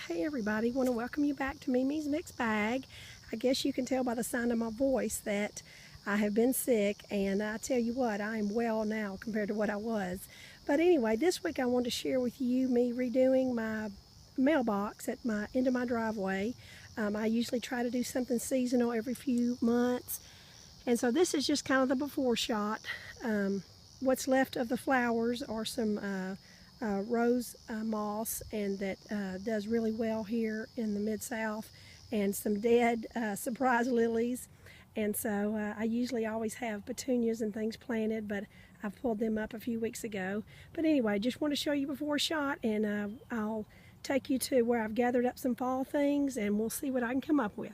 Hey everybody, want to welcome you back to Mimi's Mixed Bag. I guess you can tell by the sound of my voice that I have been sick, and I tell you what, I am well now compared to what I was. But anyway, this week I wanted to share with you me redoing my mailbox at my end of my driveway. I usually try to do something seasonal every few months, and so this is just kind of the before shot. What's left of the flowers are some rose moss, and that does really well here in the Mid-South, and some dead surprise lilies. And so I usually always have petunias and things planted, but I've pulled them up a few weeks ago. But anyway, just want to show you before shot, and I'll take you to where I've gathered up some fall things, and we'll see what I can come up with.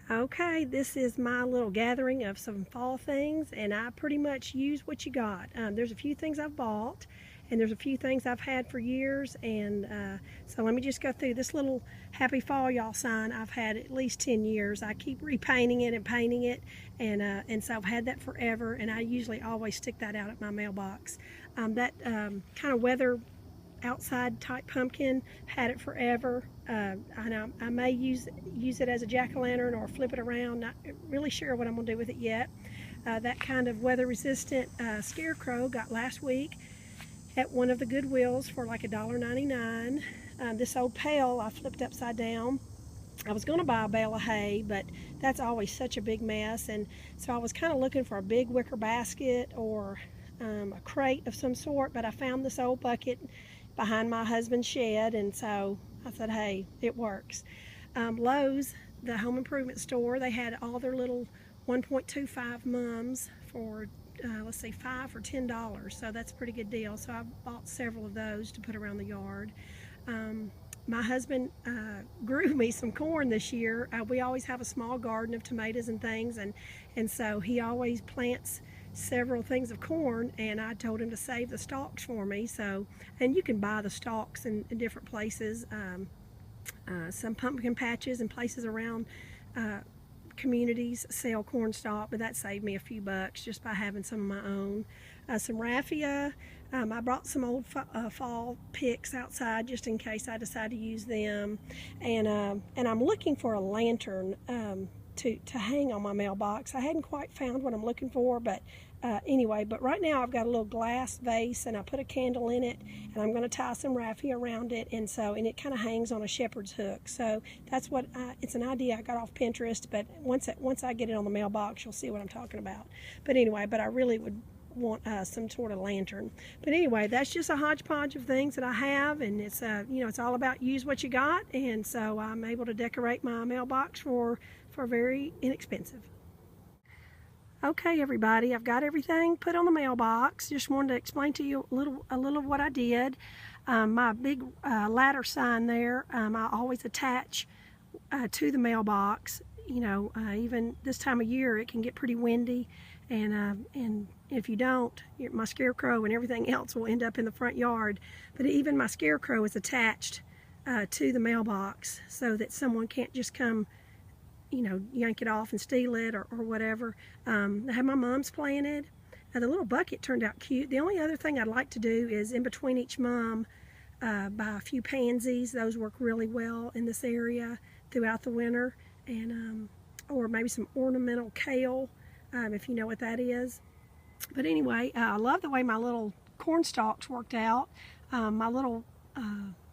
Okay, this is my little gathering of some fall things, and I pretty much use what you got. There's a few things I've bought, and there's a few things I've had for years, and so let me just go through this little Happy Fall Y'all sign. I've had at least 10 years. I keep repainting it and painting it, and so I've had that forever, and I usually always stick that out at my mailbox. That kind of weather outside type pumpkin, had it forever. I may use it as a jack-o'-lantern or flip it around. Not really sure what I'm going to do with it yet. That kind of weather resistant scarecrow got last week at one of the Goodwills for like $1.99. This old pail I flipped upside down. I was going to buy a bale of hay, but that's always such a big mess, and so I was kind of looking for a big wicker basket or a crate of some sort, but I found this old bucket behind my husband's shed, and so I said, hey, it works. Lowe's, the home improvement store, they had all their little 1.25 mums for let's see, $5 or $10, so that's a pretty good deal. So I bought several of those to put around the yard. My husband grew me some corn this year. We always have a small garden of tomatoes and things, and so he always plants several things of corn, and I told him to save the stalks for me. So, and you can buy the stalks in different places. Some pumpkin patches and places around communities sell corn stalk, but that saved me a few bucks just by having some of my own. Some raffia. I brought some old fall picks outside just in case I decide to use them, and I'm looking for a lantern to hang on my mailbox. I hadn't quite found what I'm looking for, but anyway, but right now I've got a little glass vase, and I put a candle in it, and I'm going to tie some raffia around it, and it kind of hangs on a shepherd's hook. So that's what it's an idea I got off Pinterest, but once I get it on the mailbox, you'll see what I'm talking about. But anyway, but I really would want some sort of lantern. But anyway, that's just a hodgepodge of things that I have, and it's it's all about use what you got, and so I'm able to decorate my mailbox for very inexpensive. Okay, everybody, I've got everything put on the mailbox. Just wanted to explain to you a little of what I did. My big ladder sign there, I always attach to the mailbox. Even this time of year, it can get pretty windy, and if you don't, my scarecrow and everything else will end up in the front yard. But even my scarecrow is attached to the mailbox so that someone can't just come yank it off and steal it or whatever. I had my mom's planted. The little bucket turned out cute. The only other thing I'd like to do is in between each mum buy a few pansies. Those work really well in this area throughout the winter, and or maybe some ornamental kale, if you know what that is. But anyway, I love the way my little corn stalks worked out. My little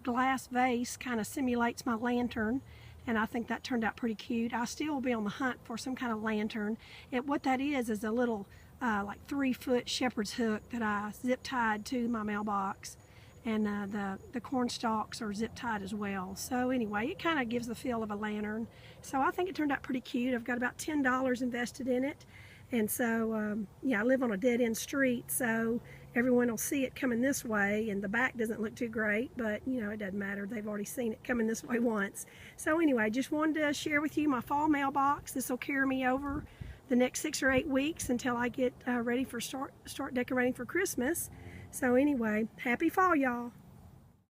glass vase kind of simulates my lantern, and I think that turned out pretty cute. I still will be on the hunt for some kind of lantern. What that is a little like 3-foot shepherd's hook that I zip tied to my mailbox, and the corn stalks are zip tied as well. So anyway, it kind of gives the feel of a lantern. So I think it turned out pretty cute. I've got about $10 invested in it, and so yeah, I live on a dead-end street, so everyone will see it coming this way, and the back doesn't look too great, but it doesn't matter. They've already seen it coming this way once. So anyway, just wanted to share with you my fall mailbox. This will carry me over the next 6 or 8 weeks until I get ready for start decorating for Christmas. So anyway, happy fall, y'all.